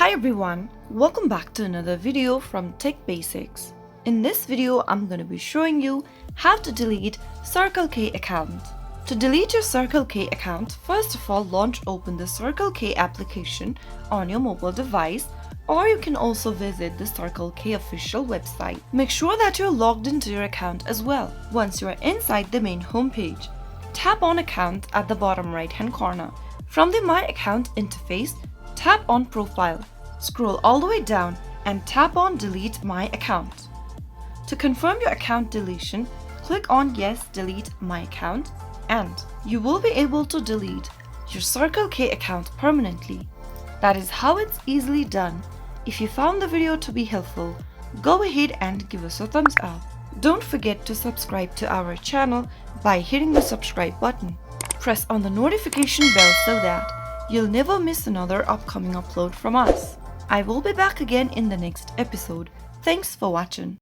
Hi everyone, welcome back to another video from Tech Basics. In this video, I'm going to be showing you how to delete Circle K account. To delete your Circle K account, first of all open the Circle K application on your mobile device, or you can also visit the Circle K official website. Make sure that you're logged into your account as well. Once you are inside the main homepage, tap on Account at the bottom right hand corner. From the My Account interface, tap on Profile. Scroll all the way down and tap on Delete My Account. To confirm your account deletion, click on Yes, Delete My Account, and you will be able to delete your Circle K account permanently. That is how it's easily done. If you found the video to be helpful, go ahead and give us a thumbs up. Don't forget to subscribe to our channel by hitting the subscribe button. Press on the notification bell so that you'll never miss another upcoming upload from us. I will be back again in the next episode. Thanks for watching.